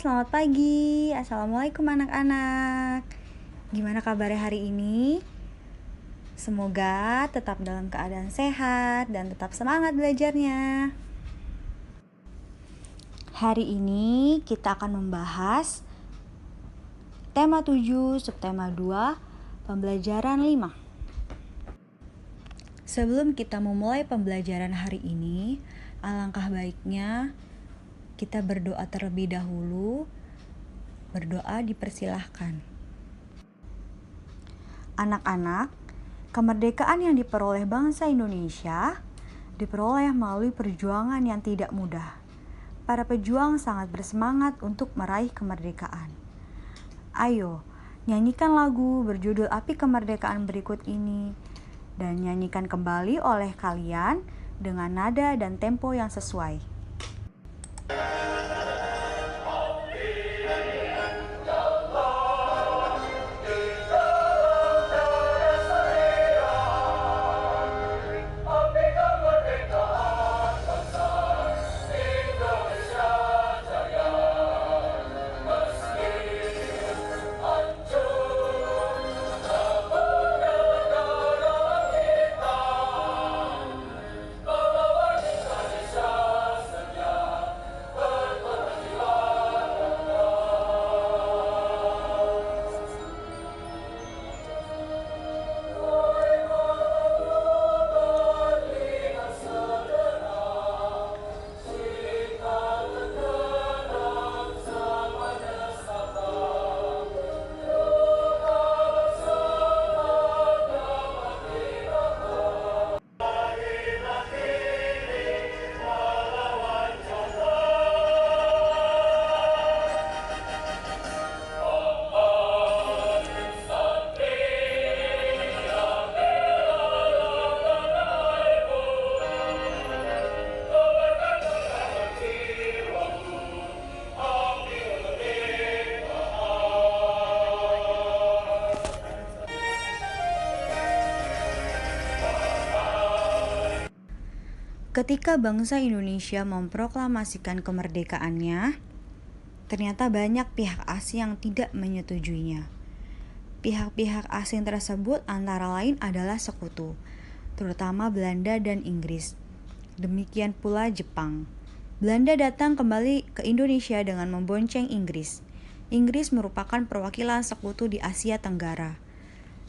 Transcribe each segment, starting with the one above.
selamat pagi. Assalamualaikum anak-anak. Gimana kabarnya hari ini? Semoga tetap dalam keadaan sehat dan tetap semangat belajarnya. Hari ini kita akan membahas tema 7, subtema 2, pembelajaran 5. Sebelum kita memulai pembelajaran hari ini, alangkah baiknya kita berdoa terlebih dahulu. Berdoa dipersilahkan. Anak-anak, kemerdekaan yang diperoleh bangsa Indonesia diperoleh melalui perjuangan yang tidak mudah. Para pejuang sangat bersemangat untuk meraih kemerdekaan. Ayo, nyanyikan lagu berjudul Api Kemerdekaan berikut ini dan nyanyikan kembali oleh kalian dengan nada dan tempo yang sesuai. Ketika bangsa Indonesia memproklamasikan kemerdekaannya, ternyata banyak pihak asing yang tidak menyetujuinya. Pihak-pihak asing tersebut antara lain adalah sekutu, terutama Belanda dan Inggris. Demikian pula Jepang. Belanda datang kembali ke Indonesia dengan membonceng Inggris. Inggris merupakan perwakilan sekutu di Asia Tenggara.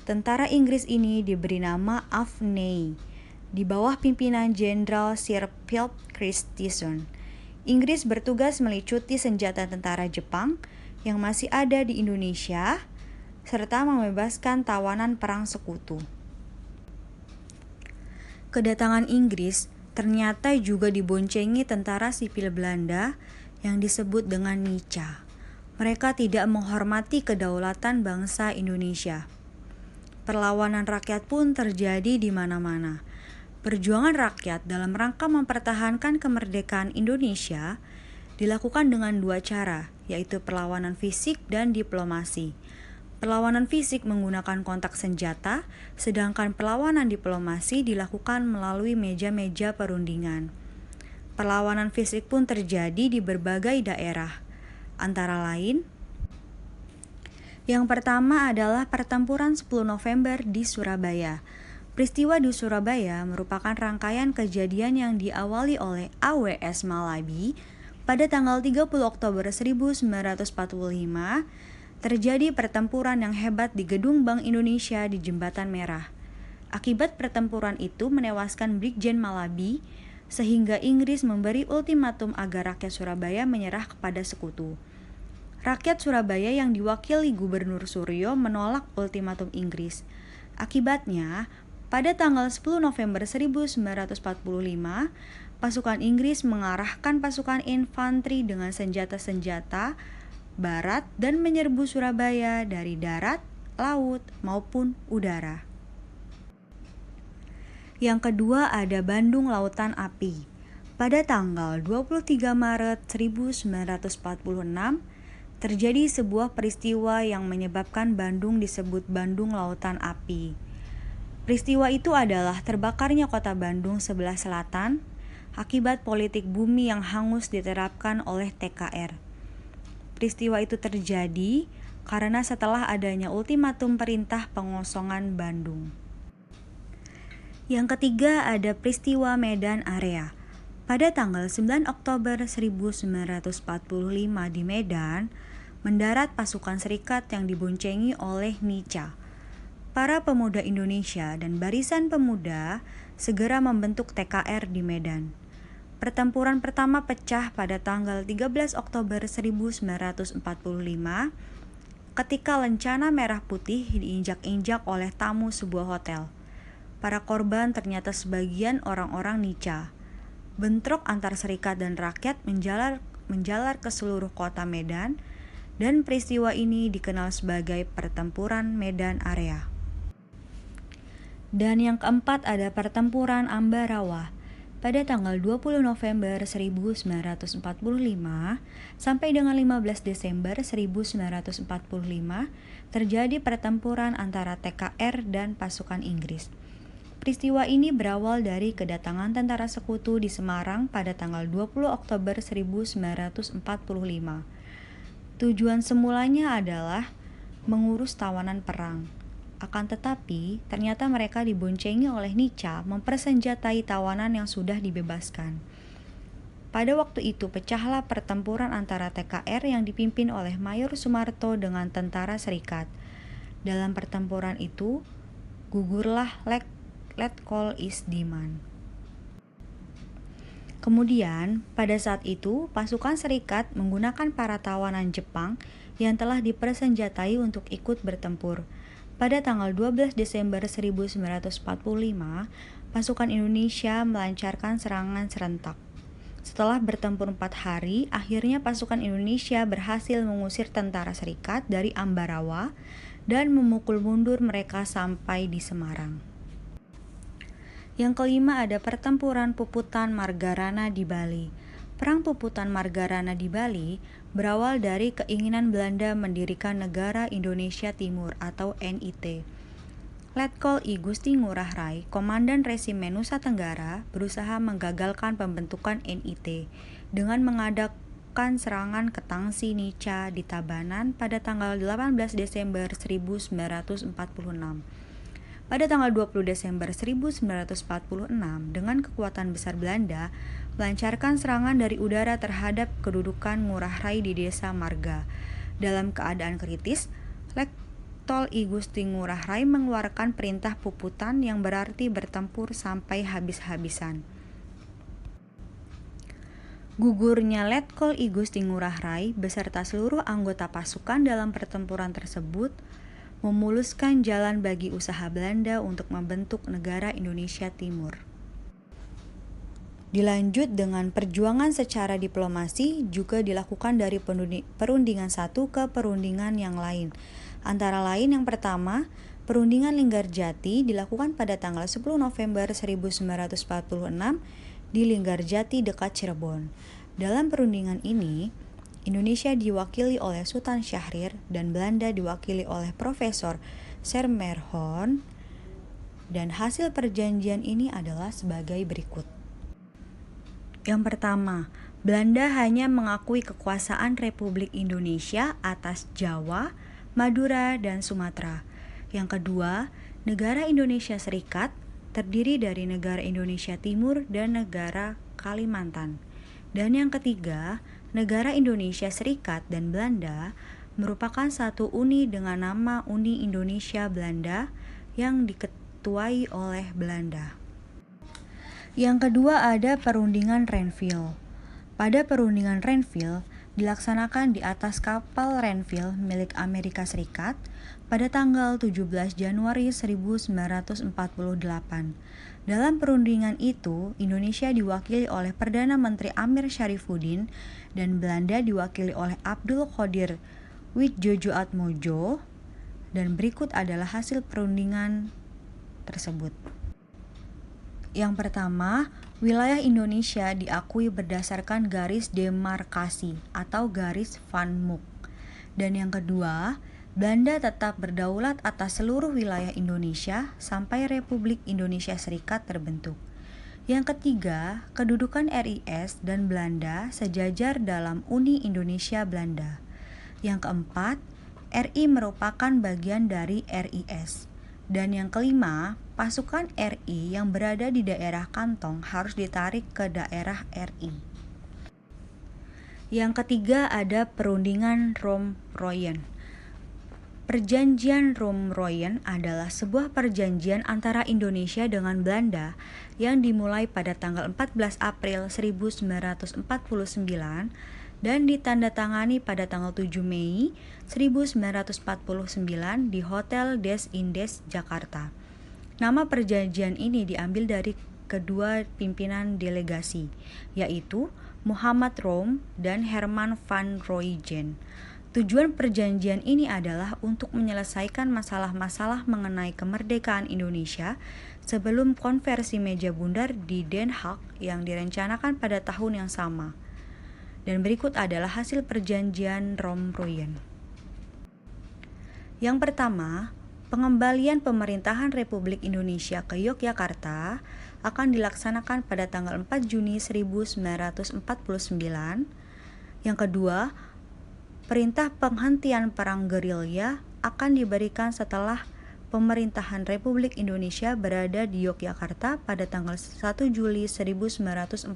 Tentara Inggris ini diberi nama AFNEI, di bawah pimpinan Jenderal Sir Philip Christison. Inggris bertugas melicuti senjata tentara Jepang yang masih ada di Indonesia, serta membebaskan tawanan perang sekutu. Kedatangan Inggris ternyata juga diboncengi tentara sipil Belanda yang disebut dengan Nica. Mereka tidak menghormati kedaulatan bangsa Indonesia. Perlawanan rakyat pun terjadi di mana-mana. Perjuangan rakyat dalam rangka mempertahankan kemerdekaan Indonesia dilakukan dengan dua cara, yaitu perlawanan fisik dan diplomasi. Perlawanan fisik menggunakan kontak senjata, sedangkan perlawanan diplomasi dilakukan melalui meja-meja perundingan. Perlawanan fisik pun terjadi di berbagai daerah, antara lain, yang pertama adalah pertempuran 10 November di Surabaya. Peristiwa di Surabaya merupakan rangkaian kejadian yang diawali oleh AWS Malabi pada tanggal 30 Oktober 1945. Terjadi pertempuran yang hebat di Gedung Bank Indonesia di Jembatan Merah. Akibat pertempuran itu menewaskan Brigjen Malabi, sehingga Inggris memberi ultimatum agar rakyat Surabaya menyerah kepada sekutu. Rakyat Surabaya yang diwakili Gubernur Suryo menolak ultimatum Inggris. Akibatnya, pada tanggal 10 November 1945, pasukan Inggris mengarahkan pasukan infanteri dengan senjata-senjata barat dan menyerbu Surabaya dari darat, laut, maupun udara. Yang kedua ada Bandung Lautan Api. Pada tanggal 23 Maret 1946, terjadi sebuah peristiwa yang menyebabkan Bandung disebut Bandung Lautan Api. Peristiwa itu adalah terbakarnya kota Bandung sebelah selatan akibat politik bumi yang hangus diterapkan oleh TKR. peristiwa itu terjadi karena setelah adanya ultimatum perintah pengosongan Bandung. Yang ketiga ada peristiwa Medan Area. Pada tanggal 9 Oktober 1945 di Medan, mendarat pasukan serikat yang diboncengi oleh Nica. Para pemuda Indonesia dan barisan pemuda segera membentuk TKR di Medan. Pertempuran pertama pecah pada tanggal 13 Oktober 1945 ketika lencana merah putih diinjak-injak oleh tamu sebuah hotel. Para korban ternyata sebagian orang-orang Nica. Bentrok antar serikat dan rakyat menjalar ke seluruh kota Medan, dan peristiwa ini dikenal sebagai Pertempuran Medan Area. Dan yang keempat ada Pertempuran Ambarawa. Pada tanggal 20 November 1945 sampai dengan 15 Desember 1945 terjadi pertempuran antara TKR dan pasukan Inggris. Peristiwa ini berawal dari kedatangan tentara sekutu di Semarang pada tanggal 20 Oktober 1945. Tujuan semulanya adalah mengurus tawanan perang. Akan tetapi, ternyata mereka diboncengi oleh Nica mempersenjatai tawanan yang sudah dibebaskan. Pada waktu itu pecahlah pertempuran antara TKR yang dipimpin oleh Mayor Soemarto dengan tentara serikat. Dalam pertempuran itu, gugurlah Letkol Isdiman. Kemudian, pada saat itu, pasukan serikat menggunakan para tawanan Jepang yang telah dipersenjatai untuk ikut bertempur. Pada tanggal 12 Desember 1945, pasukan Indonesia melancarkan serangan serentak. Setelah bertempur 4 hari, akhirnya pasukan Indonesia berhasil mengusir tentara serikat dari Ambarawa dan memukul mundur mereka sampai di Semarang. Yang kelima ada Pertempuran Puputan Margarana di Bali. Perang Puputan Margarana di Bali berawal dari keinginan Belanda mendirikan Negara Indonesia Timur atau NIT. Letkol I Gusti Ngurah Rai, Komandan Resimen Nusa Tenggara, berusaha menggagalkan pembentukan NIT dengan mengadakan serangan ke Tangsi Nica di Tabanan pada tanggal 18 Desember 1946. Pada tanggal 20 Desember 1946, dengan kekuatan besar Belanda, melancarkan serangan dari udara terhadap kedudukan Ngurah Rai di Desa Marga. Dalam keadaan kritis, Letkol I Gusti Ngurah Rai mengeluarkan perintah puputan yang berarti bertempur sampai habis-habisan. Gugurnya Letkol I Gusti Ngurah Rai beserta seluruh anggota pasukan dalam pertempuran tersebut memuluskan jalan bagi usaha Belanda untuk membentuk negara Indonesia Timur. Dilanjut dengan perjuangan secara diplomasi juga dilakukan dari perundingan satu ke perundingan yang lain. Antara lain yang pertama, perundingan Linggarjati dilakukan pada tanggal 10 November 1946 di Linggarjati dekat Cirebon. Dalam perundingan ini, Indonesia diwakili oleh Sultan Syahrir dan Belanda diwakili oleh Profesor Sermerhorn, dan hasil perjanjian ini adalah sebagai berikut. Yang pertama, Belanda hanya mengakui kekuasaan Republik Indonesia atas Jawa, Madura, dan Sumatera. Yang kedua, negara Indonesia Serikat terdiri dari negara Indonesia Timur dan negara Kalimantan. Dan yang ketiga, negara Indonesia Serikat dan Belanda merupakan satu uni dengan nama Uni Indonesia Belanda yang diketuai oleh Belanda. Yang kedua ada perundingan Renville. Pada perundingan Renville dilaksanakan di atas kapal Renville milik Amerika Serikat pada tanggal 17 Januari 1948. Dalam perundingan itu, Indonesia diwakili oleh Perdana Menteri Amir Syarifuddin dan Belanda diwakili oleh Abdul Qodir Widjojoatmojo, dan berikut adalah hasil perundingan tersebut. Yang pertama, wilayah Indonesia diakui berdasarkan garis demarkasi atau garis Van Mook. Dan yang kedua, Belanda tetap berdaulat atas seluruh wilayah Indonesia sampai Republik Indonesia Serikat terbentuk. Yang ketiga, kedudukan RIS dan Belanda sejajar dalam Uni Indonesia Belanda. Yang keempat, RI merupakan bagian dari RIS. Dan yang kelima, pasukan RI yang berada di daerah kantong harus ditarik ke daerah RI. Yang ketiga ada perundingan Rom-Royen. Perjanjian Rom-Royen adalah sebuah perjanjian antara Indonesia dengan Belanda yang dimulai pada tanggal 14 April 1949 dan ditandatangani pada tanggal 7 Mei 1949 di Hotel Des Indes, Jakarta. Nama perjanjian ini diambil dari kedua pimpinan delegasi, yaitu Muhammad Rom dan Herman van Rooijen. Tujuan perjanjian ini adalah untuk menyelesaikan masalah-masalah mengenai kemerdekaan Indonesia sebelum konversi meja bundar di Den Haag yang direncanakan pada tahun yang sama. Dan berikut adalah hasil perjanjian Rom-Royen. Yang pertama, pengembalian pemerintahan Republik Indonesia ke Yogyakarta akan dilaksanakan pada tanggal 4 Juni 1949. Yang kedua, perintah penghentian perang gerilya akan diberikan setelah pemerintahan Republik Indonesia berada di Yogyakarta pada tanggal 1 Juli 1949.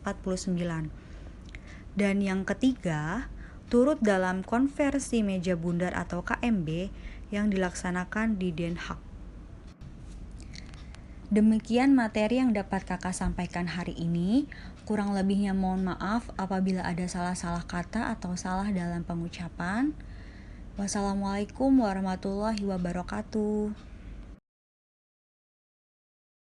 Dan yang ketiga, turut dalam konversi meja bundar atau KMB yang dilaksanakan di Den Haag. Demikian materi yang dapat kakak sampaikan hari ini. Kurang lebihnya mohon maaf apabila ada salah-salah kata atau salah dalam pengucapan. Wassalamualaikum warahmatullahi wabarakatuh.